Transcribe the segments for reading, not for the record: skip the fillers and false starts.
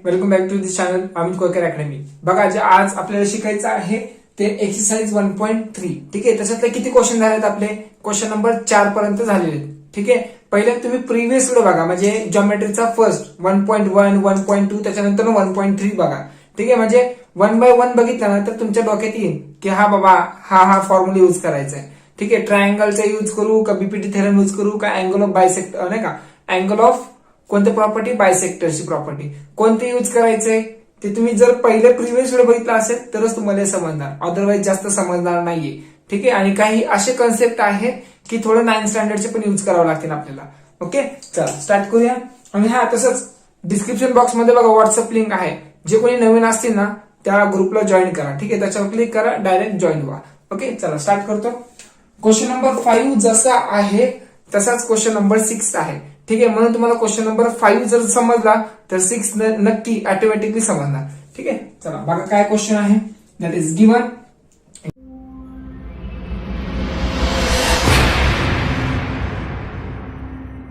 Welcome back to this channel Amit Kolkar academy. बघा जे आज आपल्याला शिकायचं आहे ते एक्सरसाइज 1.3. ठीक आहे, त्याच्यातले किती क्वेश्चन झालेत आपले? क्वेश्चन नंबर 4 पर्यंत झालेले आहेत. ठीक आहे, पहिले तुम्ही प्रिव्हियस व्हिडिओ बघा, म्हणजे जॉमेट्रीचा फर्स्ट 1.1 1.2 त्याच्यानंतर 1.3 बघा. ठीक आहे, म्हणजे 1 बाय 1 बघितलं ना तर तुमच्या डोक्यात येईल की हा बाबा हा फॉर्म्युला यूज करायचा आहे. ठीक आहे, ट्रायंगलचा यूज करू का बीपीटी थेरम यूज करू का अँगल ऑफ बायसेक्टर नाही का, अँगल ऑफ कोणती प्रॉपर्टी, बायसेक्टरची प्रॉपर्टी कोणते यूज करायचंय ते तुम्ही जर पहिले प्रिव्हियस व्हिडिओ बघितला असेल तरच तुम्हाला समजणार, अदरवाईज जास्त समजणार नाहीये. ठीक आहे, आणि काही असे कन्सेप्ट आहे की थोडं 9th स्टँडर्डचे पण यूज करावं लागतील आपल्याला. ओके, चला स्टार्ट करूया. आणि हा तसंच डिस्क्रिप्शन बॉक्स मध्ये बघा व्हॉट्सअप लिंक आहे, जे कोणी नवीन असतील ना त्या ग्रुपला जॉईन करा. ठीक आहे, त्याच्यावर क्लिक करा, डायरेक्ट जॉईन व्हा. ओके, चला स्टार्ट करतो. क्वेश्चन नंबर 5 जसा आहे तसाच क्वेश्चन नंबर 6 आहे. ठीक आहे, म्हणून तुम्हाला क्वेश्चन नंबर 5 जर समजला तर 6 नक्की ऑटोमॅटिकली समजणार. ठीक आहे, चला बघा काय क्वेश्चन आहे. That is given.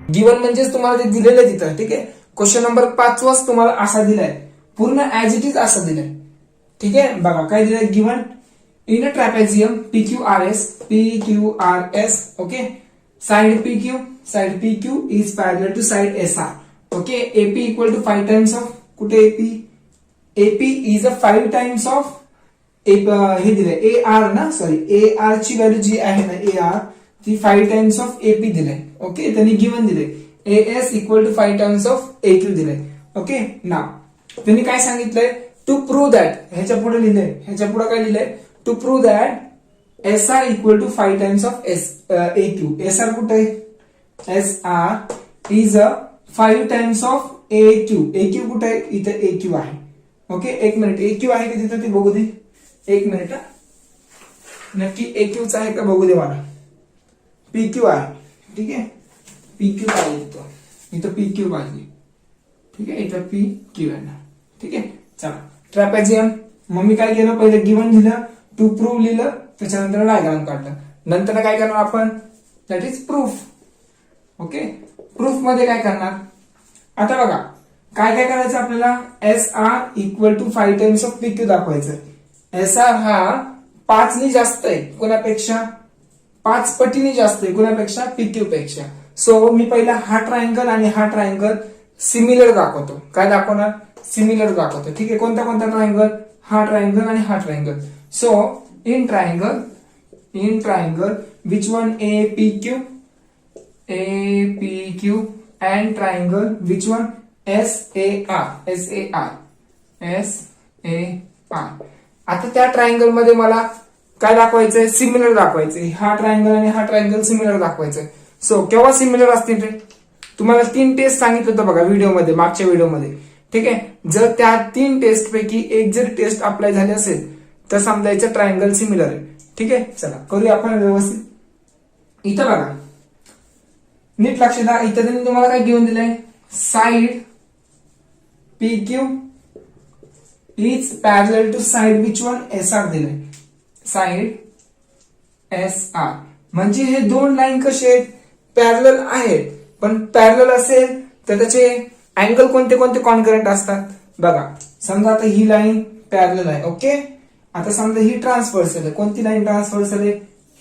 गिवन म्हणजेच तुम्हाला ते दिलेलं आहे तिथं. ठीक आहे, क्वेश्चन नंबर 5 वाच तुम्हाला असा दिलाय, पूर्ण ऍज इट इज असं दिलंय. ठीक आहे, बघा काय दिलंय. Given in a trapezium PQRS. Okay, side PQ is parallel to side SR. Okay, AP equal to 5 times of कुठे AP is a 5 times of हे दिलंय AR ना, सॉरी AR ची व्हॅल्यू जी आहे ना AR ती 5 टाइम्स ऑफ AP दिलंय. ओके, त्यांनी गिवन दिलंय AS equal to 5 times of AQ दिलंय. ओके, नाव त्यांनी काय सांगितलंय, टू प्रूव्ह दॅट, ह्याच्या पुढे लिहिलंय, ह्याच्या पुढे काय लिहिलंय, to prove that SR equal to 5 times of AQ. SR कुठे आहे, SR is a 5 times of AQ. AQ कुठे आहे, इथे AQ आहे. ओके, एक मिनिट, AQ आहे का तिथं ते बघू दे, एक मिनिट. नक्की AQच आहे का बघू दे मला. PQ आहे. ठीक आहे, PQ पाहिजे इथं PQ पाहिजे. ठीक आहे, इथं PQ आहे ना. ठीक आहे, चला ट्रॅपेझियम. मग मी काय केलं, पहिले गिवन लिहिलं, टू प्रूव्ह लिहिलं, त्याच्यानंतर डायग्राम काढलं, नंतर काय करणार आपण, that is proof. Okay, proof मध्ये काय करणार, आता बघा काय काय करायचं आपल्याला. SR equal to 5 times of PQ दाखवायचं. SR हा 5 ने जास्त आहे कोणापेक्षा, 5 पटीने जास्त आहे कोणापेक्षा, PQ पेक्षा. सो मी पहिला हा ट्रायंगल आणि हा ट्रायंगल सिमिलर दाखवतो. काय दाखवणार, सिमिलर दाखवतो. ठीक आहे, कोणता कोणता ट्रायंगल, हा ट्रायंगल आणि हा triangle. So in triangle which one, APQ and triangle which one, SAR. आता त्या ट्रायंगल मध्ये मला काय दाखवायचंय, सिमिलर दाखवायचंय. हा ट्रायंगल आणि हा ट्रायंगल सिमिलर दाखवायचंय. सो केव्हा सिमिलर असतील रे, तुम्हाला 3 टेस्ट सांगितलं होतं बघा व्हिडिओमध्ये, मागच्या व्हिडिओमध्ये. ठीक आहे, जर त्या 3 टेस्ट पैकी एक जर टेस्ट अप्लाय झाली असेल तर समजायचं ट्रायंगल सिमिलर आहे. ठीक आहे, चला करूया आपण व्यवस्थित. इथं बघा नीट लक्ष द्या, इथं त्यांनी तुम्हाला काय घेऊन दिलंय, side PQ is parallel to side which one, SR दिलंय. साइड SR म्हणजे हे दोन लाईन कसे आहेत, पॅरलल आहेत. पण पॅरलल असेल तर त्याचे अँगल कोणते कोणते कॉन्करंट असतात बघा. समजा आता ही लाईन पॅरलल आहे. ओके, आता समजा ही ट्रान्सव्हर्सल आहे. कोणती लाईन ट्रान्सव्हर्सल आहे,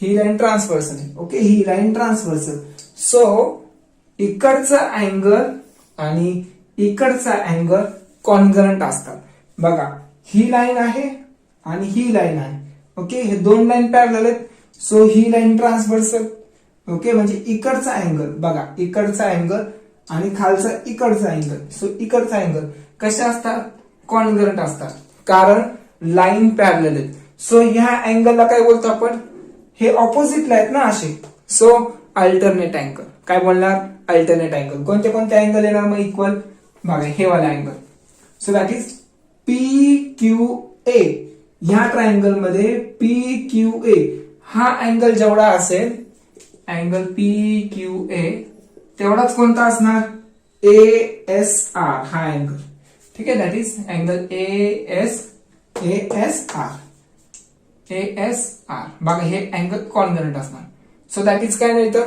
ही लाईन ट्रान्सव्हर्सल आहे. ओके, ही लाईन ट्रान्सव्हर्सल. सो इकडचा अँगल आणि इकडचा अँगल कॉन्करंट असतात. बघा ही लाईन आहे आणि ही लाईन आहे. ओके, हे दोन लाईन पॅरलल आहेत. सो ही लाईन ट्रान्सव्हर्सल. ओके, म्हणजे इकडचा अँगल बघा, इकडचा अँगल आणि खालचा इकडचा अँगल. सो इकडचा अँगल कसे असतात, कॉन्करंट असतात, कारण लाईन पॅरलल आहेत. सो ह्या अँगलला काय बोलतो आपण, हे ऑपोजिटला आहेत ना असे. So alternate angle. काय बोलणार, अल्टरनेट अँगल. कोणते कोणते अँगल येणार मग इक्वल, बघा हे वाला angle. So that is PQA. ह्या ट्रायंगल मध्ये PQA हा अँगल जेवढा असेल, अँगल PQA तेवढाच कोणता असणार, ASR हा अँगल. ठीक आहे, दॅट इज अँगल ASR. बघा हे अँगल कॉन्करंट असणार. सो दॅट इज काय नाही तर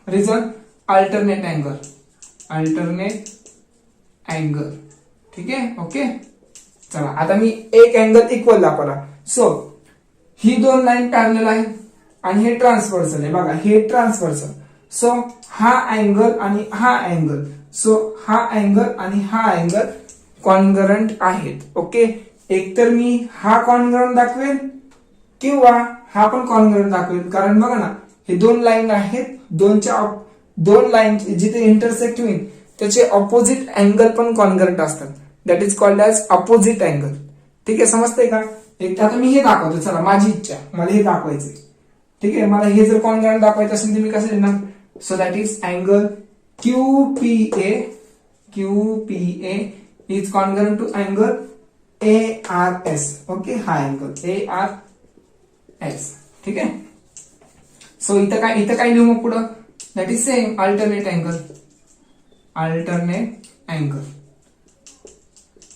रिझन, अल्टरनेट अँगल. ठीक आहे. ओके, चला आता मी एक अँगल इक्वल दाखवला. सो ही दोन लाईन पॅरलल आहे आणि हे ट्रान्सव्हर्सल आहे. बघा हे ट्रान्सव्हर्सल. सो हा अँगल आणि हा अँगल, सो हा अँगल आणि हा अँगल कॉन्ग्रंट आहेत. ओके, एकतर मी हा कॉन्ग्रंट दाखवेल किंवा हा पण कॉन्ग्रंट दाखवेल. कारण बघा ना, हे दोन लाईन आहेत, दोन लाईन जिथे इंटरसेक्ट होईल त्याचे ऑपोजिट अँगल पण कॉन्ग्रंट असतात. That is called as opposite angle. ठीक आहे, समजतंय का? एक आता मी हे दाखवतो. चला, माझी इच्छा, मला हे दाखवायचंय. ठीक आहे, मला हे जर कॉन्ग्रंट दाखवायचं असेल तर मी कसं लिहिणार? So that is angle QPA is congruent to angle ARS. Okay, हा अँगल ARS. ठीक आहे. सो इथं काय लिहू मग पुढं? That is same alternate angle.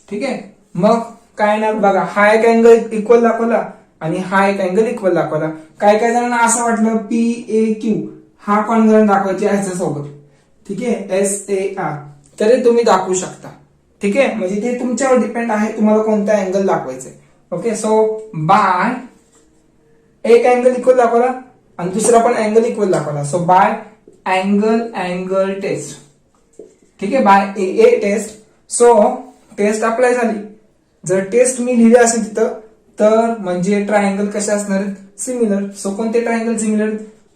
ठीक आहे, मग काय ना बघा, हा एक अँगल इक्वल दाखवला आणि हा एक अँगल इक्वल दाखवला. काय काय जणांना असं वाटलं PAQ हा कॉन्ग्रंट दाखवायचे ह्याच्यासोबत. ठीक आहे, SAR, तरी तुम्ही दाखवू शकता. ठीक आहे, म्हणजे ते तुमच्यावर डिपेंड आहे तुम्हाला कोणता अँगल दाखवायचा. ओके, सो बाय एक अँगल इक्वल दाखवला आणि दुसरा पण अँगल इक्वल दाखवला. So by angle test. ठीक आहे, by AA test. So test apply झाली. जर टेस्ट मी लिहिले असेल तिथं तर म्हणजे ट्रायंगल कसे असणार आहेत? सिमिलर. सो कोणते triangle similar?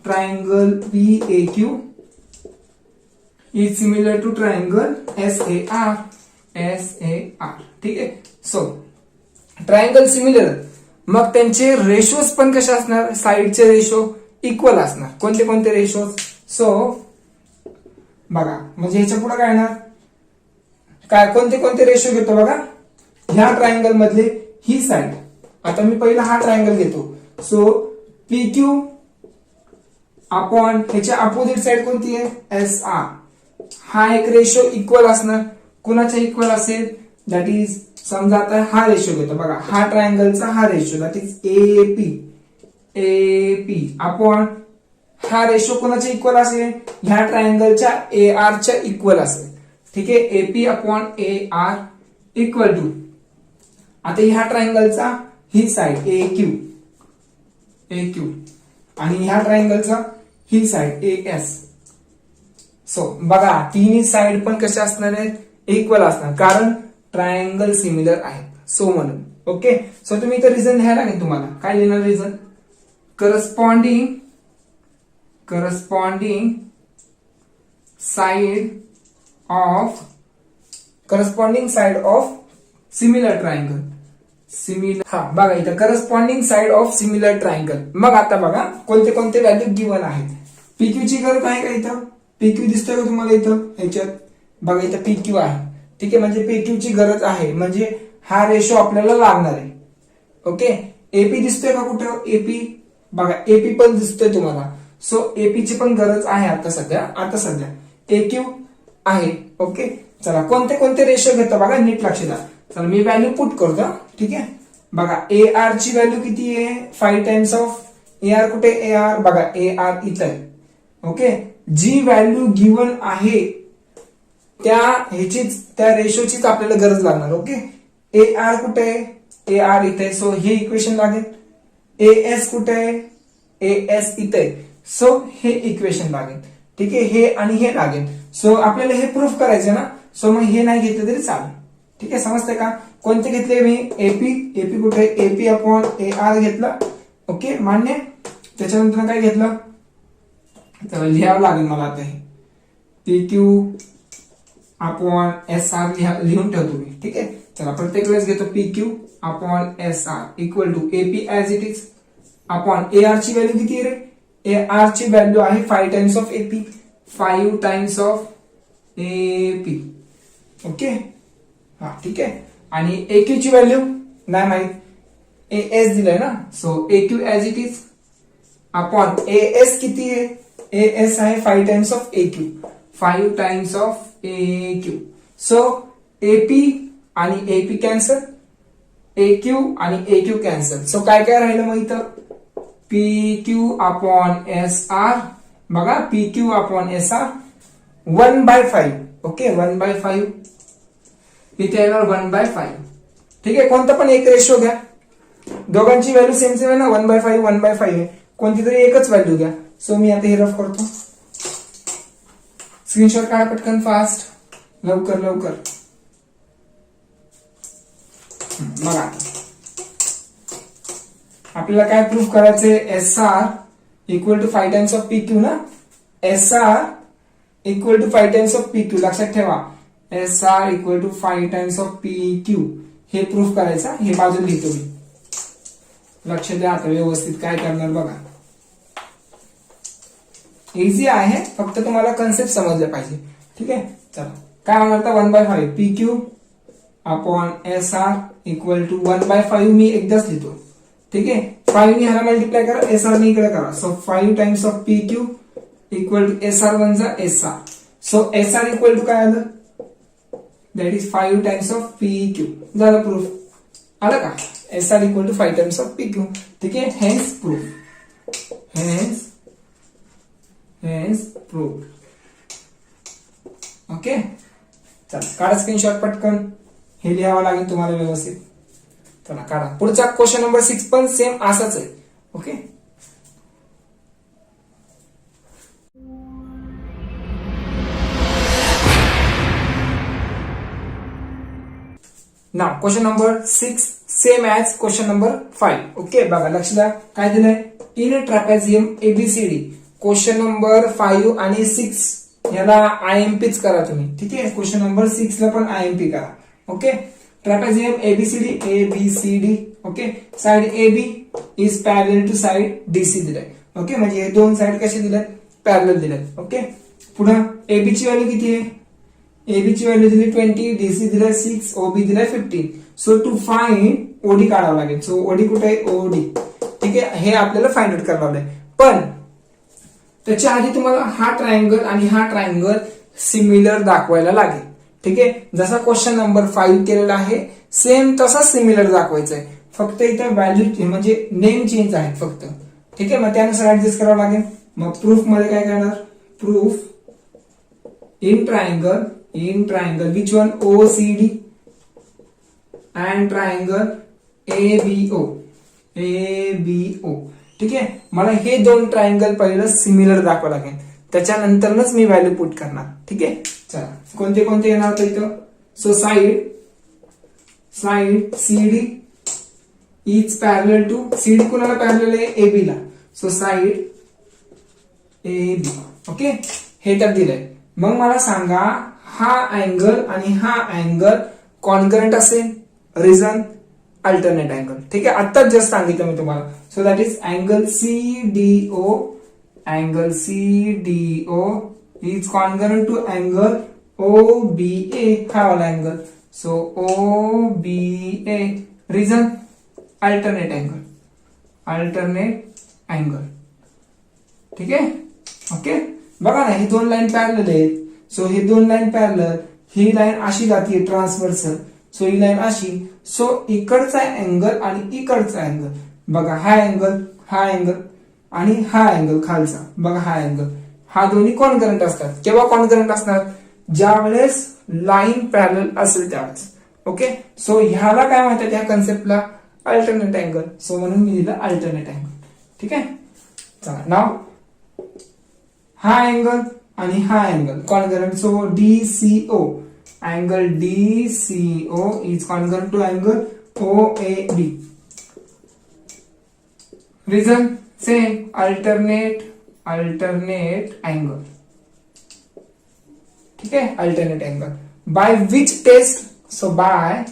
Triangle PAQ is similar to triangle SAR. ठीक आहे, सो ट्रायंगल सिमिलर, मग त्यांचे रेशोज पण कसे असणार? साइडचे रेशो इक्वल असणार. कोणते कोणते रेशोज? सो बघा, म्हणजे ह्याच्या पुढे काय येणार? काय कोणते कोणते रेशो घेतो बघा? ह्या ट्रायंगल मधले ही साइड. आता मी पहिला हा ट्रायंगल घेतो. सो PQ अपॉन ह्याच्या अपोजिट साइड कोणती आहे? SR. हा एक रेशो इक्वल असणार. कुणाच्या इक्वल असेल? दॅट इज समजा आता हा रेशो घेतो बघा, हा ट्रायंगलचा हा ratio that is AP upon हा रेशो कोणाच्या इक्वल असेल? ह्या ट्रायंगलच्या AR च्या इक्वल असेल. ठीक आहे, AP upon AR equal to आता ह्या ट्रायंगलचा ही साइड AQ आणि ह्या ट्रायंगलचा ही साइड AS. सो बघा, तिन्ही साइड पण कशा असणार आहेत? इक्वल असणार, कारण ट्रायंगल सिमिलर आहेत. सो म्हणून ओके. सो तुम्ही इथं रिझन लिहायला लागेल तुम्हाला. काय लिहिणार reason? Corresponding side of similar triangle. हा बघा इथं corresponding side of similar triangle. मग आता बघा कोणते कोणते व्हॅल्यू गिवन आहेत. PQ ची गरज आहे का इथं? PQ दिसतोय का तुम्हाला इथं? ह्याच्यात बघा इथं PQ आहे. ठीक आहे, म्हणजे PQ ची गरज आहे, म्हणजे हा रेशो आपल्याला लागणार आहे. ओके, AP दिसतोय का कुठं? AP बघा, AP पण दिसतोय तुम्हाला. सो AP ची पण गरज आहे आता सध्या. AQ आहे. ओके, चला कोणते कोणते रेशो घेतो बघा, नीट लक्ष द्या. चला मी व्हॅल्यू पुट करतो. ठीक आहे, बघा AR ची व्हॅल्यू किती आहे? 5 टाइम्स ऑफ AR. कुठे AR? बघा AR इथं आहे. ओके, जी व्हॅल्यू गिवन आहे त्या रेशोचीच आपल्याला गरज लागणार. ओके, AR कुठे आहे? AR इथे. सो हे इक्वेशन लागेल. AS कुठे आहे? AS इथे. सो हे इक्वेशन लागेल. ठीक आहे, हे आणि हे लागेल. सो आपल्याला हे प्रूफ करायचं ना. सो मग हे नाही घेतलं तरी चालेल. ठीक आहे, समजतंय का? कोणते घेतले मी? AP कुठे? AP अपॉन AR घेतला. ओके, मान्य. त्याच्यानंतर काय घेतलं? तर लिहावं लागेल मला आता हे PQ अपॉन SR लिहून ठेवतो मी. ठीक आहे, चला प्रत्येक वेळेस घेतो PQ upon SR equal to AP as it is upon AR ची व्हॅल्यू किती आहे रे? AR ची व्हॅल्यू आहे 5 times of AP. 5 times of AP. Okay, हा ठीक आहे. आणि AQ ची व्हॅल्यू नाही माहित, AS दिलंय ना. So AQ as it is upon AS किती आहे? AS आहे 5 times of AQ. 5 times of AQ. So AP आणि AP कॅन्सल, AQ आणि AQ कॅन्सल. सो काय काय राहिलं मग इथं? PQ upon SR. बघा PQ अपॉन SR 1/5. ओके, 1/5 इथे येणार 1/5. ठीक आहे, कोणता पण एक रेशो घ्या, दोघांची व्हॅल्यू सेम सेम आहे ना, 1/5 1/5 आहे, कोणती तरी एकच व्हॅल्यू घ्या. सो मी आता हे रफ करतो. स्क्रीनशॉट काढा पटकन, फास्ट, लवकर लवकर. बघा आपल्याला काय प्रूफ करायचंय, SR equal to 5 times of PQ ना, SR equal to 5 times of PQ. लक्षात ठेवा, SR equal to 5 times of PQ हे प्रूफ करायचं. हे बाजूला लिहितो मी, लक्ष द्या आता व्यवस्थित काय करणार बघा. इझी आहे, फक्त तुम्हाला कन्सेप्ट समजलं पाहिजे. ठीक आहे, चला काय होणार तर 1/5 PQ upon SR equal to 1/5 मी एकदाच लिहितो. ठीक आहे, 5 ने ह्याला मल्टिप्लाय करा, SR ने इकडे करा. So 5 times of PQ equal to SR one जा SR. So SR equal to काय आलं, that is 5 times of PQ. झालं प्रूफ, आलं का. SR equal to 5 times of PQ. ठीक आहे, hence proof, hence proof. Okay, चला काढा स्क्रीनशॉट पटकन, हे लिहावं लागेल तुम्हाला व्यवस्थित. चला काढा. पुढचा क्वेश्चन नंबर 6 पण सेम असाच आहे. Okay, now question number 6 same as question number 5. Okay, बघा लक्ष द्या काय दिलंय. In trapezium ABCD. Question number 5 आणि 6 याला IMPच करा तुम्ही. ठीक आहे, क्वेश्चन नंबर 6 ला पण IMP करा. Okay, trapezium ABCD. Okay, side AB is parallel to side DC दिलाय. ओके, म्हणजे हे दोन साइड कसे दिलेत, पॅरलल दिलेत. ओके, पुढे AB ची व्हॅल्यू किती आहे, AB ची व्हॅल्यू दिली 20, DC दिलाय 6, OB दिलाय 15. सो टू फाइंड OD काढावं लागेल. सो OD कुठे आहे, OD. ठीक आहे, हे आपल्याला फाइंड आउट करावं लागेल. पण त्याच्या आधी तुम्हाला हा ट्रायंगल आणि हा ट्रायंगल सिमिलर दाखवायला लागेल. ठीक आहे, जसा क्वेश्चन नंबर 5 केलेला आहे सेम तसा सिमिलर दाखवायचा आहे, फक्त इथे व्हॅल्यू म्हणजे नेम चेंज आहेत फक्त. ठीक आहे, मग त्यानुसार ऍडजस्ट करावं लागेल. मग प्रूफ मध्ये काय करणार, proof in triangle which one, OCD and triangle ABO. ठीक आहे, मला हे दोन ट्रायंगल पहिलं सिमिलर दाखवावं लागेल, त्याच्यानंतरच मी व्हॅल्यू पुट करणार. ठीक आहे, चला कोणते कोणते येणार तर इथं. So side CD is parallel to, CD कुणाला पॅरलल आहे, AB ला. So side AB. ओके, हे तर दिलंय. मग मला सांगा हा अँगल आणि हा अँगल कॉन्करंट असेल, रिझन अल्टरनेट अँगल. ठीक आहे, आत्ताच जस्ट सांगितलं मी तुम्हाला. So that is angle CDO is concurrent to angle OBA, हा वाला angle. So OBA, reason alternate angle. ठीक आहे, ओके. बघा ना, ही दोन लाईन पॅरलल आहेत. सो हे दोन लाईन पॅरलल, ही लाईन अशी जाते ट्रान्सव्हर्सल, सो ही लाईन अशी. सो इकडचा अँगल आणि इकडचा अँगल बघा, हा अँगल आणि हा अँगल खालचा बघा, हा अँगल, हा दोन्ही कॉन्करंट असतात. केव्हा कॉन्करंट असतात, ज्या वेळेस लाईन पॅरलल असेल त्यावेळेस. ओके, सो ह्याला काय म्हणतात या कन्सेप्टला, अल्टरनेट अँगल. सो म्हणून मी दिलं अल्टरनेट अँगल. ठीक आहे, चला नाव हा अँगल आणि हा angle concurrent. So DCO, angle DCO is concurrent to angle OAB. Reason same, alternate angle. ठीक आहे, alternate angle. By which test, so by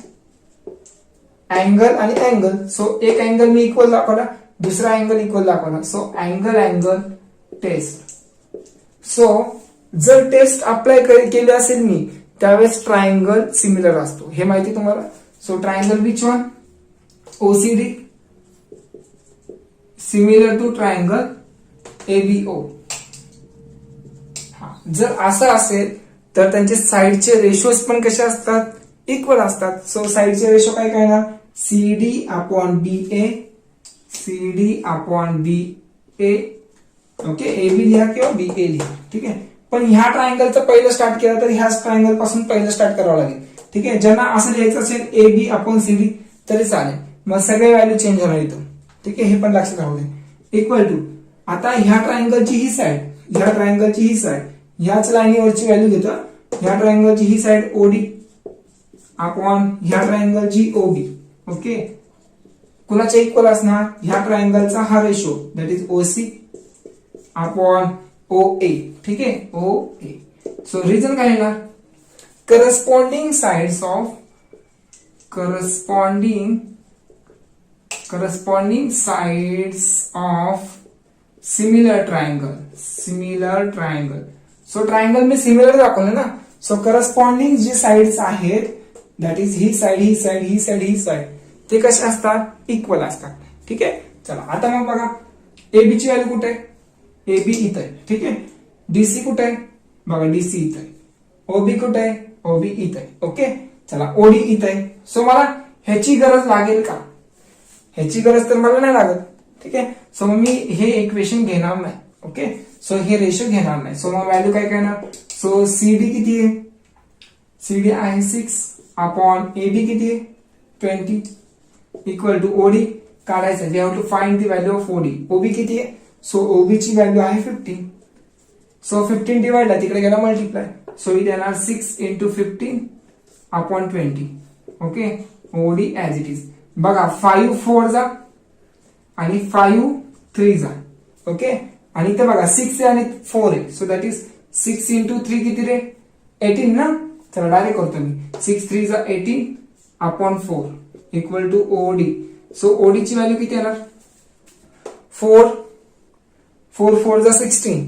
angle आणि अँगल. सो एक अँगल मी इक्वल दाखवला, दुसरा अँगल इक्वल दाखवला. So angle test. सो जर test apply केली असेल मी त्यावेळेस ट्रायंगल सिमिलर असतो, हे माहिती तुम्हाला. So triangle which one, OCD similar to triangle ABO. जर असं असेल तर त्यांचे साइडचे रेशोज पण कसे असतात, इक्वल असतात. सो साइडचे रेशो काय करणार, CD upon BA. Okay, AB लिहा किंवा BA लिहा. ठीक आहे, पण ह्या ट्रायंगलचं पहिलं स्टार्ट केलं तर ह्याच ट्रायंगल पासून पहिलं स्टार्ट करावं लागेल. ठीक आहे. ज्यांना असं लिहायचं असेल A B upon C D तरी चालेल, मग सगळे व्हॅल्यू चेंज होणार इथं. ठीक आहे, हे पण लक्षात राहू दे. इक्वल टू आता ह्या ट्रायंगलची ही साइड, ह्या ट्रायंगलची ही साइड, ह्याच लाईनीवरची व्हॅल्यू घेतो. ह्या ट्रायंगलची ही साइड ओडी अपॉन ह्या ट्रायंगलची ओबी. ओके, कुणाच्या इक्वल असणार, ह्या ट्रायंगलचा हा ratio that is OC upon O A. ठीक आहे, ओ ए. सो रिझन काय येणार, corresponding sides of corresponding sides of similar triangle. So triangle मी सिमिलर दाखवलं ना. सो करस्पॉन्डिंग जी साइड्स आहेत दॅट इज ही साइड, ही साइड, ही साइड, ही साइड, ते कसे असतात, इक्वल असतात. ठीक आहे, चला आता मग बघा एबी ची व्हॅल्यू कुठे आहे, एबी इथं आहे. ठीक आहे, डीसी कुठे आहे, बघा डीसी इथं आहे. ओबी कुठे आहे, ओबी इथं आहे. ओके, चला ओडी इथं आहे. सो मला ह्याची गरज लागेल का, ह्याची गरज तर मला नाही लागत. ठीक आहे, सो मी हे इक्वेशन घेणार नाही. ओके, सो हे रेशो घेणार नाही. सो मग व्हॅल्यू काय करणार, सो सीडी किती आहे, सीडी आहे 6 अपॉन एबी किती आहे 20 इक्वल टू ओडी काढायचं. We have to find the value of OD. OB किती आहे, सो ओबी ची व्हॅल्यू आहे 15. सो 15 डिवाइड तिकडे गेला मल्टिप्लाय. सो इट येणार 6 into 15 upon 20. Okay, OD as it is. बघा 5 4 जा आणि 5 3 जा. ओके, आणि इथे बघा 6 आणि 4 आहे. सो दॅट इज 6 इंटू 3 किती रे 18 ना. चला डायरेक्ट करतो मी. 6 3 जा 18 upon 4 equal to OD. So OD ची व्हॅल्यू किती येणार 4 4 4 जा 16.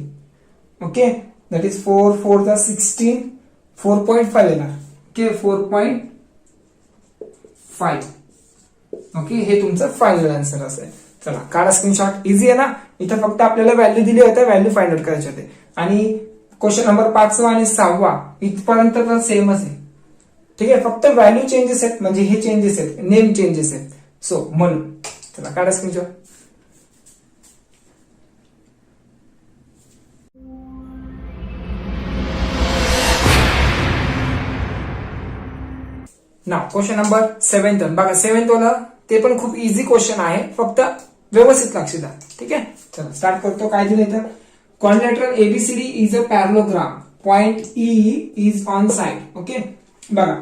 ओके, दॅट इज 4 4 जा 16 4.5 येणार. ओके, 4.5. ओके, हे तुमचं फायनल आन्सर असेल. चला काढा स्क्रीनशॉट. इझी आहे ना. इथं फक्त आपल्याला व्हॅल्यू दिली होते, व्हॅल्यू फाइंड आउट करायचे होते. आणि क्वेश्चन नंबर 5 आणि 6 इथपर्यंत तर सेमच आहे. ठीक आहे, फक्त व्हॅल्यू चेंजेस आहेत, म्हणजे हे चेंजेस आहेत, नेम चेंजेस आहेत. सो म्हणून चला काढा स्क्रीनशॉट. ना क्वेश्चन नंबर 7 बघा 7th वाला ते पण खूप इझी क्वेश्चन आहे, फक्त व्यवस्थित लक्ष द्या. ठीक आहे, चला स्टार्ट करतो. काय दिलं इथं, quadrilateral ABCD is a parallelogram, point E is on side. Okay, बघा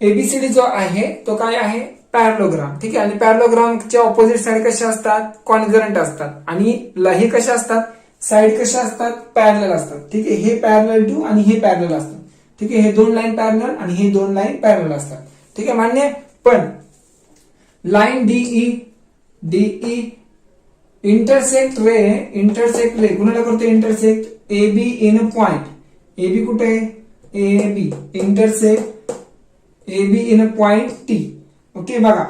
एबीसीडी जो आहे तो काय आहे, पॅरलोग्राम. ठीक आहे, आणि पॅरलोग्रामच्या ऑपोजिट साइड कशा असतात, कॉन्ग्रंट असतात. आणि हे कशा असतात, साइड कशा असतात, पॅरलल असतात. ठीक आहे, हे पॅरलल टू आणि हे पॅरलल असतात. ठीक आहे, हे दोन लाईन पॅरलल आणि हे दोन लाईन पॅरलल असतात. ठीक आहे, मान्य. पण लाईन डीई इंटरसेक्ट रे कुणाला करतो, intersect AB in a point. AB कुठे आहे, AB intersect AB in a point T. Okay, बघा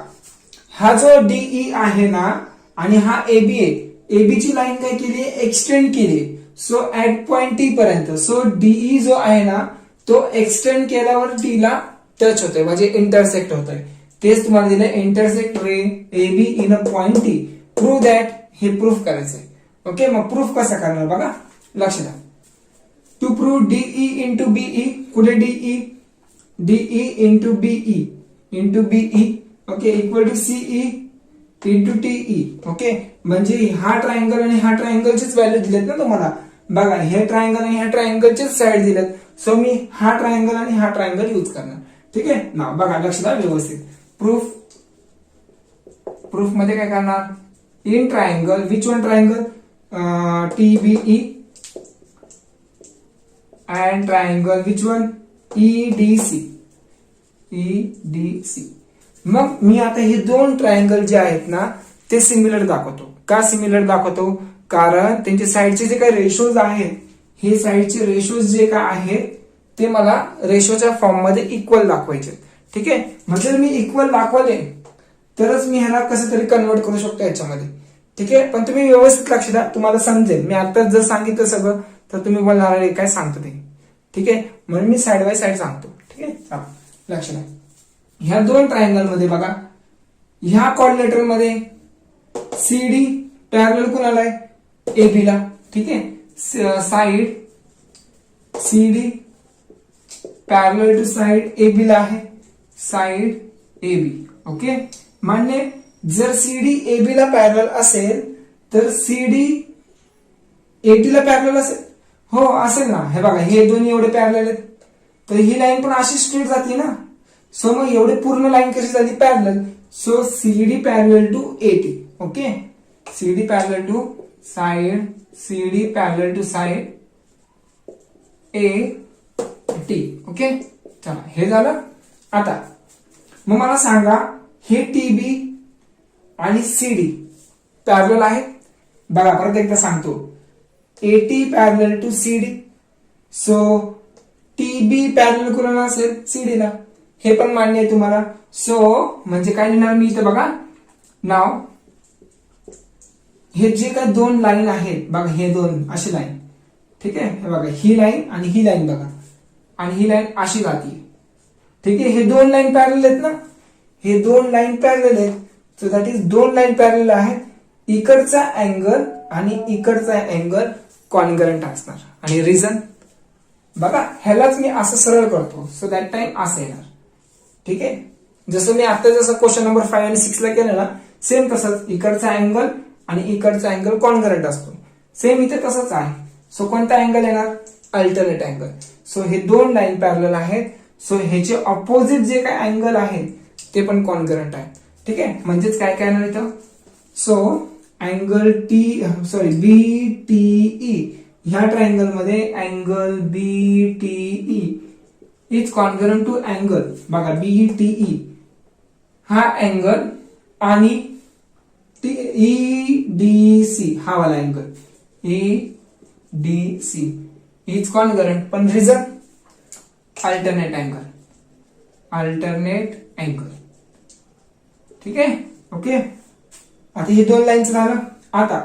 हा जो डीई आहे ना आणि हा एबी आहे, एबी ची लाईन काय केली, एक्सटेंड केली. सो ऍट पॉइंट टी पर्यंत. सो डीई जो आहे ना तो एक्सटेंड केल्यावर टी ला टच होतोय, म्हणजे इंटरसेक्ट होतोय. तेच तुम्हाला दिलंय, intersect ray AB in a point T. Prove that, हे प्रूफ करायचंय. ओके, मग प्रूफ कसं करणार बघा, लक्ष द्या. To prove DE into BE, कुठे DE into BE okay equal to CE into TE. Okay, म्हणजे हा ट्रायंगल आणि हा ट्रायंगलचीच व्हॅल्यू दिलेत ना तुम्हाला. बघा हे ट्रायंगल आणि ह्या ट्रायंगलचेच साइड दिलेत. सो मी हा ट्रायंगल आणि हा ट्रायंगल यूज करणार. ठीक आहे ना, बघा लक्ष द्या व्यवस्थित. प्रूफ मध्ये काय करणार, in triangle which one triangle, TBE and triangle which one, EDC. मग मी आता हे दोन ट्रायंगल जे आहेत ना ते सिमिलर दाखवतो. का सिमिलर दाखवतो, कारण त्यांचे साइडचे जे काही रेशोज आहेत, हे साइडचे रेशोज जे काय आहेत ते मला रेशोच्या फॉर्म मध्ये इक्वल दाखवायचे. ठीक आहे, मग जर मी इक्वल दाखवले तरच मी ह्याला कसं तरी कन्वर्ट करू शकतो याच्यामध्ये. ठीक आहे, पण तुम्ही व्यवस्थित लक्ष द्या, तुम्हाला समजेल. मी आता जर सांगितलं सगळं तर तुम्ही बोलणार काय सांगतो ते. ठीक आहे, म्हणून मी साइड बाय साइड सांगतो. ठीक आहे, लक्ष द्या. ह्या दोन ट्रायंगल मध्ये बघा, ह्या क्वाड्रिलेटरल मध्ये सीडी पॅरलल कुणाला आहे, एबी ला. ठीक आहे, side CD parallel to side A B ला आहे, साइड ए बी. ओके, मान्य. जर सीडी ए बी ला पॅरलल असेल तर सीडी एटी ला पॅरलल असेल, हो असेल ना. हे बघा, हे दोन्ही एवढे पॅरलल आहेत, तर ही लाईन पण अशी स्ट्रेट जाते ना. सो मग एवढे पूर्ण लाईन कशी झाली, parallel. So CD parallel to AT. Okay, CD parallel to side, CD parallel to side A T. Okay, चला हे झालं. आता मग मला सांगा, हे टीबी आणि सीडी पॅरलल आहेत. बघा परत एकदा सांगतो, AT parallel to CD. So TB parallel कोणाला असेल, सीडीला. हे पण मान्य आहे तुम्हाला. सो म्हणजे काय लिहिणार मी इथं, बघा नाव, हे जे काय दोन लाईन आहेत बघा, हे दोन अशी लाईन, ठीक आहे. हे बघा, ही लाईन आणि ही लाईन बघा, आणि ही लाईन अशी जाते, ठीक आहे. हे दोन लाईन पॅरलल आहेत ना, हे दोन लाईन पॅरलल आहेत. सो दॅट इज दोन लाईन पॅरलल आहेत. इकडचा अँगल आणि इकडचा अँगल कॉन्ग्रंट असणार. आणि रिझन बघा, ह्यालाच मी असं सरळ करतो. सो दॅट टाइम असं येणार, ठीक आहे. जसं मी आता जसं क्वेश्चन नंबर 5 आणि 6 ला केलं ना, सेम तसंच. इकडचा अँगल आणि इकडचा अँगल कॉन्ग्रंट असतो, सेम इथे तसंच आहे. सो कोणता अँगल येणार, अल्टरनेट अँगल. सो हे दोन लाईन पॅरलल आहेत. सो ह्याचे ऑपोजिट जे काय अँगल आहेत ते पण कॉन्ग्रंट आहेत, ठीक आहे. म्हणजेच काय काय येणार इथं, so angle B T E, ह्या ट्रायंगल मध्ये angle B T E is congruent to angle, बघा बी टी ई हा अँगल आणि ई डी सी हा वाला angle, E D C is congruent. पण reason alternate angle, alternate angle, ठीक आहे. ओके, आता हे दोन लाईनच झालं. आता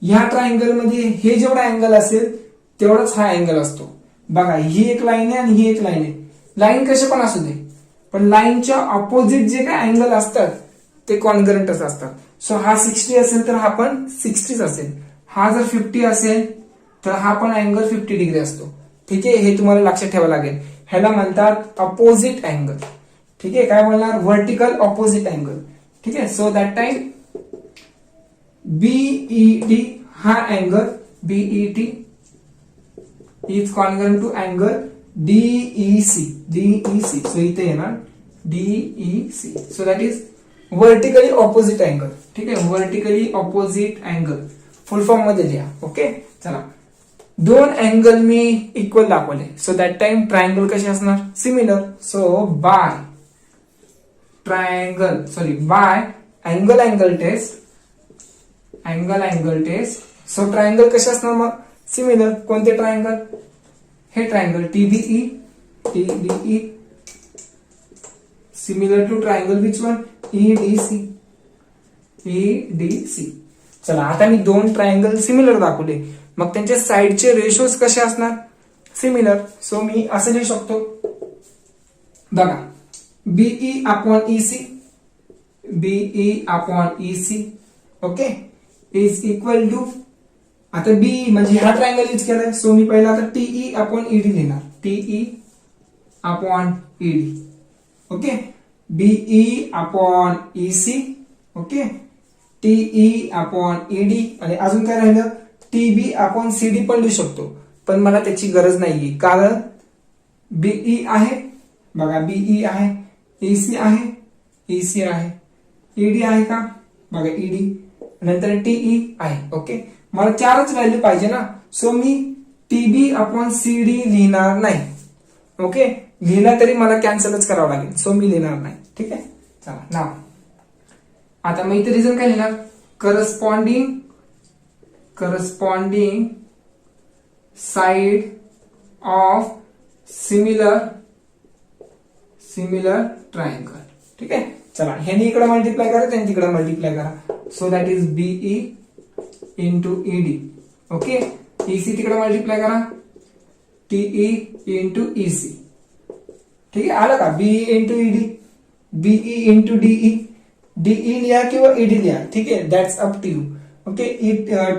ह्या ट्रायंगल मध्ये हे जेवढा अँगल असेल तेवढाच हा अँगल असतो. बघा, ही एक लाईन आहे आणि ही एक लाईन आहे. लाईन कसे पण असू दे, पण लाईनच्या ऑपोजिट जे काय अँगल असतात ते कॉन्ग्रंटच असतात. सो हा 60 असेल तर हा पण 60 असेल. हा जर 50 असेल तर हा पण अँगल 50 डिग्री असतो, ठीक आहे. हे तुम्हाला लक्षात ठेवावं लागेल. ह्याला म्हणतात अपोजिट अँगल, ठीक आहे. काय बोलणार, व्हर्टिकल ऑपोजिट अँगल, ठीक आहे. सो दॅट टाइम बीईटी हा angle BET is congruent to angle DEC, DEC. So इथे येणार DEC. So that is vertically opposite angle, ठीक आहे. Vertically opposite angle full form मध्ये लिहा. ओके, चला. दोन अँगल मी इक्वल दाखवले. सो दॅट टाइम ट्रायंगल कसे असणार, similar. So by triangle, by angle angle test, angle angle test. So triangle कसे असणार मग, सिमिलर. कोणते ट्रायंगल, हे triangle टीबीई, TBE similar to triangle which one, EDC, EDC. चला, आता मी दोन ट्रायंगल सिमिलर दाखवले, मग त्यांच्या साइडचे रेशोज कसे असणार, सिमिलर. सो मी असं लिहू शकतो, बघा BE upon EC, BE upon EC, okay, is equal to, आता बी म्हणजे हा ट्रायंगल यूज केलाय. सो मी पहिला आता टीई अपॉन ईडी लिहिणार, TE upon ED, okay. BE upon EC, okay, TE upon ED. आणि अजून काय राहिलं, टीबी अपॉन सीडी पण लिहू शकतो, पण मला त्याची गरज नाहीये, कारण बीई आहे, बघा बीई आहे, ईसी आहे, ईसी आहे, ईडी आहे का, बघा ईडी, नंतर टीई आहे. ओके, मला चारच व्हॅल्यू पाहिजे ना. सो मी टीबी अपॉन सीडी लिहिणार नाही. ओके, लिहिला तरी मला कॅन्सलच करावं लागेल. सो मी लिहिणार नाही, ठीक आहे. चला, नाव आता मी इथे रिझन काय लिहिणार, corresponding side of similar triangle, ठीक आहे. चला, ह्यानी इकडे मल्टिप्लाय करा, त्यांनी तिकडे मल्टिप्लाय करा. So that is BE into ED, okay. EC तिकडे मल्टिप्लाय करा, टीई इंटू ईसी, ठीक आहे. आलं का, BE into ED, BE into DE, DE लिहा किंवा ईडी लिहा, ठीक आहे. That's up to you, okay.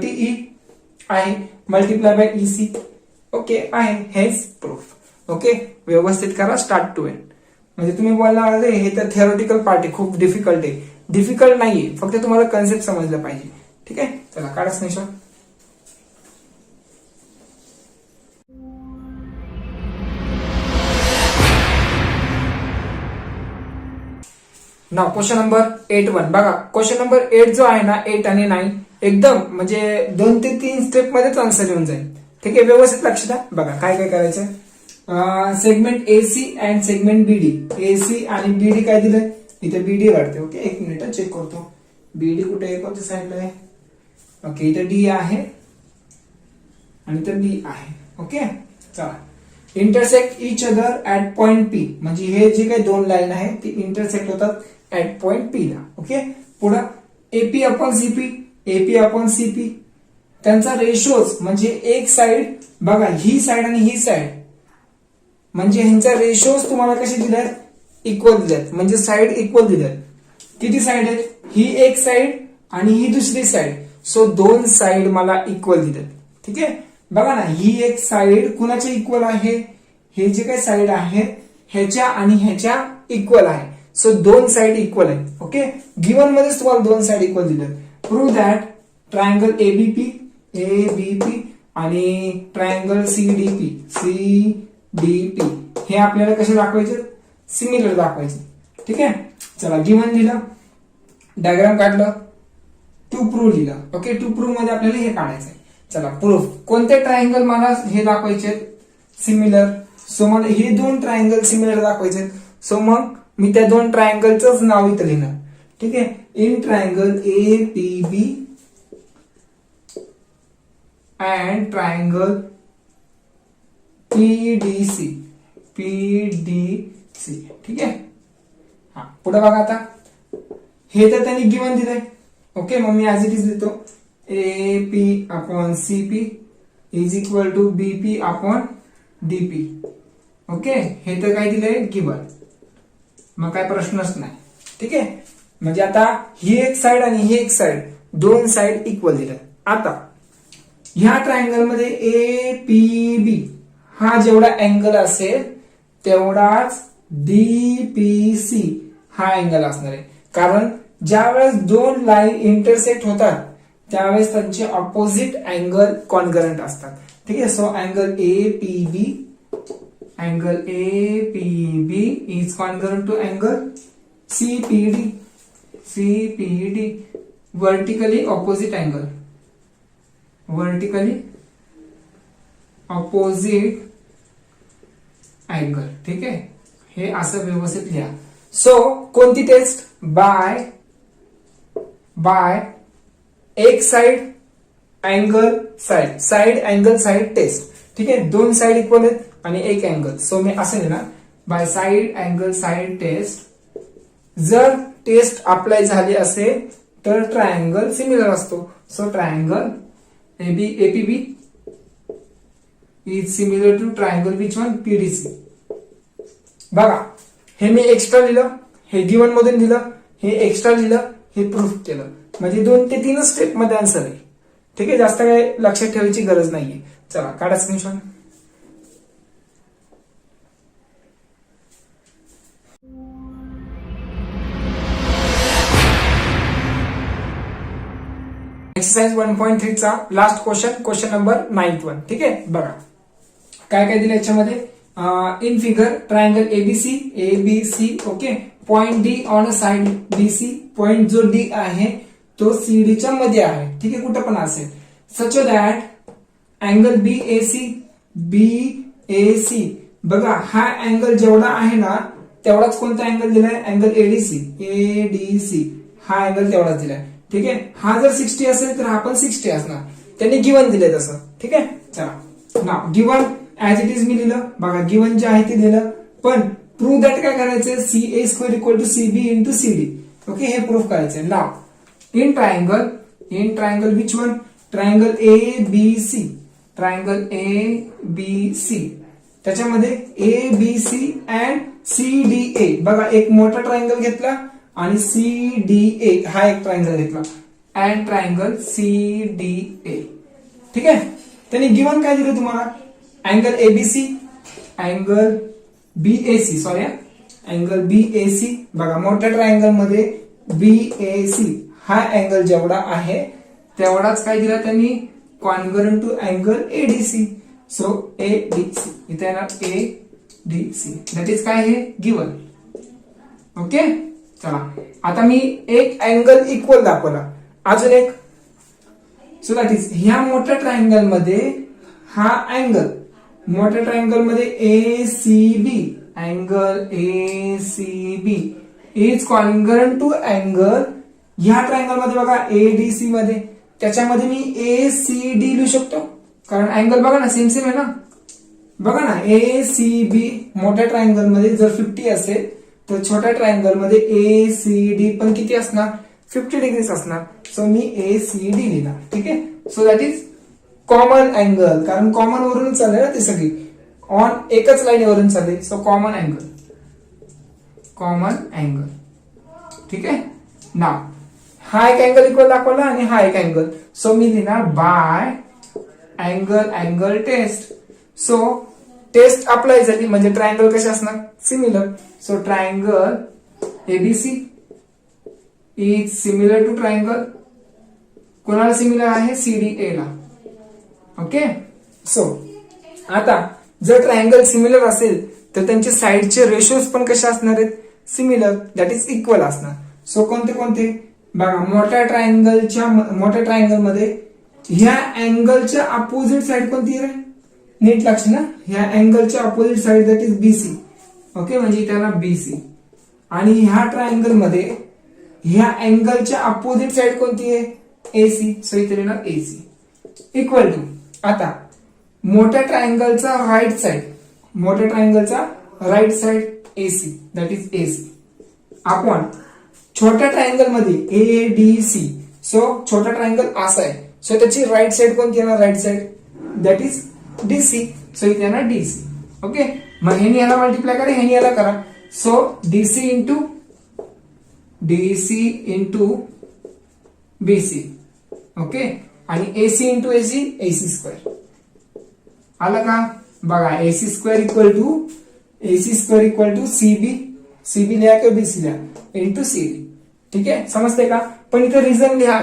TE आहे मल्टिप्लाय बाय ईसी, ओके आहे. हेच प्रूफ, ओके. व्यवस्थित करा स्टार्ट टू एंड. म्हणजे तुम्ही बोलला अरे हे तर थिअरॉटिकल पार्ट आहे, खूप डिफिकल्ट आहे. डिफिकल्ट नाहीये, फक्त तुम्हाला कन्सेप्ट समजलं पाहिजे. ठीक आहे, चला काढा स्क्रीनशॉट. नाव क्वेश्चन नंबर 8-1 बघा. क्वेश्चन नंबर 8 जो आहे ना, 8 आणि 9 एकदम म्हणजे 2 ते 3 स्टेप मध्येच आन्सर येऊन जाईल. ठीक आहे, व्यवस्थित लक्ष द्या. बघा काय काय करायचं. Segment AC and segment BD. AC आणि बीडी काय दिलंय इथे, बीडी वाढते. ओके, एक मिनिट चेक करतो. बीडी कुठे आहे, कोणत्या साईडला आहे. ओके, इथे डी आहे आणि इथे बी आहे. ओके, चला. Intersect each other at point P. म्हणजे हे जे काही दोन लाईन आहे ती इंटरसेक्ट होतात ऍट पॉइंट पी ला. ओके, पुढे AP upon CP. AP upon CP त्यांचा रेशोज म्हणजे एक साइड बघा, ही साइड आणि ही साइड म्हणजे ह्यांचा रेशोज तुम्हाला कसे दिलेत, इक्वल दिलेत. म्हणजे साइड इक्वल दिलेत. किती साइड आहेत, ही एक साइड आणि ही दुसरी साइड. सो दोन साइड मला इक्वल दिलेत. ठीक आहे, बघा ना, ही एक साइड कुणाच्या इक्वल आहे, हे जे काही साइड आहे ह्याच्या आणि ह्याच्या इक्वल आहे. सो दोन साइड इक्वल आहेत. ओके, गिवन मध्येच तुम्हाला दोन साइड इक्वल दिलेत. प्रूव्ह दॅट ट्रायंगल एबीपी आणि ट्रायंगल सीडीपी हे आपल्याला कसे दाखवायचे, सिमिलर दाखवायचे. ठीक आहे, चला गिवन दिलं, डायग्राम काढलं, टू प्रूव्ह लिहिलं. ओके, टू प्रूव्ह मध्ये आपल्याला हे काढायचंय. चला प्रूफ, कोणते ट्रायंगल मला हे दाखवायचे, सिमिलर. सो मला हे दोन ट्रायंगल सिमिलर दाखवायचे. सो मग मी त्या दोन ट्रायंगलच नाव इथं लिहिणार. ठीक आहे, in triangle A P B and triangle PDC. ठीक आहे, हा पुढे बघा. आता हे तर त्यांनी गिवन दिलंय. ओके, मग मी ऍज इट इज लिहितो. AP upon CP is equal to BP upon DP. Okay, हे तर काय दिलंय गिवन, मग काय प्रश्नच नाही. ठीक आहे, म्हणजे आता ही एक साइड आणि ही एक साइड, दोन साइड इक्वल दिल्या. आता ह्या ट्रायंगल मध्ये APB हा जेवढा अँगल असेल तेवढाच DPC हा अँगल असणार आहे. कारण ज्या वेळेस दोन लाईन इंटरसेक्ट होतात त्यावेळेस त्यांचे ऑपोजिट अँगल कॉन्करंट असतात. ठीक आहे, so angle APB is concurrent to angle CPD vertically opposite angle, ठीक आहे, हे असं व्यवस्थित लिहा. सो कोणती टेस्ट, बाय एक side angle side angle side test. ठीक आहे, दोन साइड इक्वल आहेत आणि एक अँगल. सो मी असं लिहिणार by side angle side test. जर टेस्ट अप्लाय झाली असेल तर ट्रायंगल सिमिलर असतो. So triangle APB is similar to triangle which one, PDC. बघा, हे मी एक्स्ट्रा लिहिलं, हे गिवन मधून दिलं, हे एक्स्ट्रा लिहिलं, हे प्रूफ केलं. म्हणजे 2 ते 3 स्टेप मध्ये आन्सर आहे. ठीक आहे, जास्त काय लक्षात ठेवायची गरज नाहीये. चला काढा स्क्रीनशॉट. एक्सरसाइज 1.3 चा लास्ट क्वेश्चन नंबर 9th. ठीक आहे, बघा काय काय दिलं याच्यामध्ये. In figure triangle ABC. Okay, point D on a side BC. Point जो D आहे तो CD च्या मध्ये आहे. ठीक आहे, कुठं पण असेल. Such that angle BAC. बघा, हा अँगल जेवढा आहे ना तेवढाच कोणता अँगल दिलाय, अँगल ADC. हा अँगल तेवढाच दिलाय. ठीक आहे, हा जर 60 असेल तर हा पण 60 असणार. त्यांनी गिवन दिले तसं. ठीक आहे, चला now given as it is मी लिहिलं. बघा, गिवन जे आहे ते लिहिलं, पण प्रूव्ह दॅट काय करायचंय, CA² equal to CB into CD. Okay, हे प्रूव्ह करायचंय. Now in triangle which one, triangle ABC. त्याच्यामध्ये ABC अँड CDA. बघा, एक मोठा ट्रायंगल घेतला आणि CDA हा एक ट्रायंगल घेतला अँड ट्रायंगल CDA. ठीक आहे, त्यांनी गिवन काय दिलं तुम्हाला, angle ABC, angle BAC sorry angle BAC बघा मोठ्या ट्रायंगल मध्ये बीएसी हा अँगल जेवढा आहे तेवढाच काय दिला त्यांनी congruent to angle ADC. So ADC इथे येणार एडीसी दॅट इज काय हे गिवन. ओके चला आता मी एक अँगल इक्वल दाखवला अजून एक. सो दॅट इज ह्या मोठ्या ट्रायंगल मध्ये हा अँगल मोठ्या ट्रायंगल मध्ये ACB angle ACB is congruent to angle ह्या ट्रायंगल मध्ये बघा एडीसी मध्ये त्याच्यामध्ये मी एसीडी लिहू शकतो कारण अँगल बघा ना सेम सेम आहे ना. बघा ना एसीबी मोठ्या ट्रायंगल मध्ये जर 50 असेल तर छोट्या ट्रायंगल मध्ये एसीडी पण किती असणार 50 डिग्रीज असणार. सो मी एसीडी लिहिला. ठीक आहे. So that is common angle कारण कॉमन वरून चालले ना ते सगळी ऑन एकच लाईनीवरून चालले. सो कॉमन अँगल ठीक आहे ना. हा एक अँगल इक्वल दाखवला आणि हा एक अँगल. सो मी लिहिणार by angle test. So test apply झाली म्हणजे ट्रायंगल कसे असणार similar. So triangle ABC is similar to triangle कोणाला सिमिलर आहे सीडीए ला. ओके. सो आता जर ट्रायंगल सिमिलर असेल तर त्यांचे साइडचे रेशोज पण कसे असणार आहेत सिमिलर दॅट इज इक्वल असणार. सो कोणते कोणते बघा मोठ्या ट्रायंगल मध्ये ह्या अँगलच्या अपोजिट साइड कोणती आहे नीट लक्ष ना. ह्या अँगलच्या opposite side that is BC. Okay म्हणजे त्याला बीसी. आणि ह्या ट्रायंगल मध्ये ह्या अँगलच्या अपोजिट साइड कोणती आहे एसी. सो इथे लिहिणार एसी इक्वल टू. आता मोठ्या ट्रायंगलचा right side AC that is AC आपण छोट्या ट्रायंगल मध्ये एडीसी. सो छोटा ट्रायंगल असा आहे सो त्याची राईट साइड कोणती येणार right side that is DC. So इथे येणार डीसी. ओके मग ह्यानी याला मल्टिप्लाय करा ह्यानी याला करा. So DC into BC. Okay आणि एसी इंटू एसी स्क्वेअर आलं का. बघा AC square equal to CB लिहा किंवा बीसी लिहा इंटू सीडी. ठीक आहे समजते का. पण इथे रिझन लिहा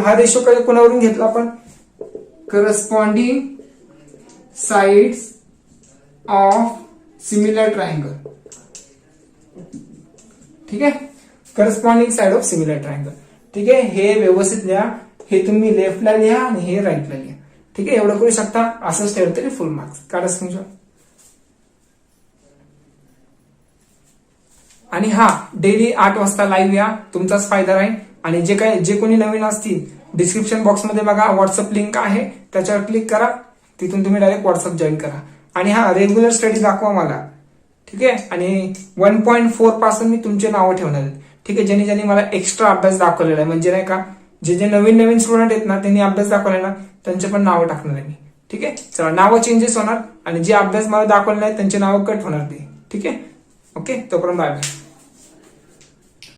हा रेशो कोणावरून घेतला आपण corresponding sides of similar triangle. ठीक आहे corresponding side of similar triangle. ठीक आहे हे व्यवस्थित लिहा. हे तुम्ही लेफ्टला लिहा आणि हे राईटला लिहा. ठीक आहे एवढं करू शकता. असंच ठेवलं तरी फुल मार्क्स काढा स्क्रीनशॉट. आणि हा डेली 8 वाजता लाईव्ह या तुमचाच फायदा राहील. आणि जे कोणी नवीन असतील डिस्क्रिप्शन बॉक्स मध्ये बघा व्हॉट्सअप लिंक आहे त्याच्यावर क्लिक करा तिथून तुम्ही डायरेक्ट व्हॉट्सअप जॉईन करा. आणि हा रेग्युलर स्टडी दाखवा मला. ठीक आहे आणि 1.4 पासून मी तुमचे नावं ठेवणार आहेत. ठीक आहे ज्यांनी ज्यांनी मला एक्स्ट्रा अभ्यास दाखवलेला आहे म्हणजे नाही का जे नवीन स्टुडंट आहेत ना त्यांनी अभ्यास दाखवलेला त्यांचे पण नावं टाकणार आहे मी. ठीक आहे चला नावं चेंजेस होणार आणि जे अभ्यास मला दाखवले नाही त्यांचे नावं कट होणार ते. ठीक आहे ओके तोपर्यंत बाय बाय.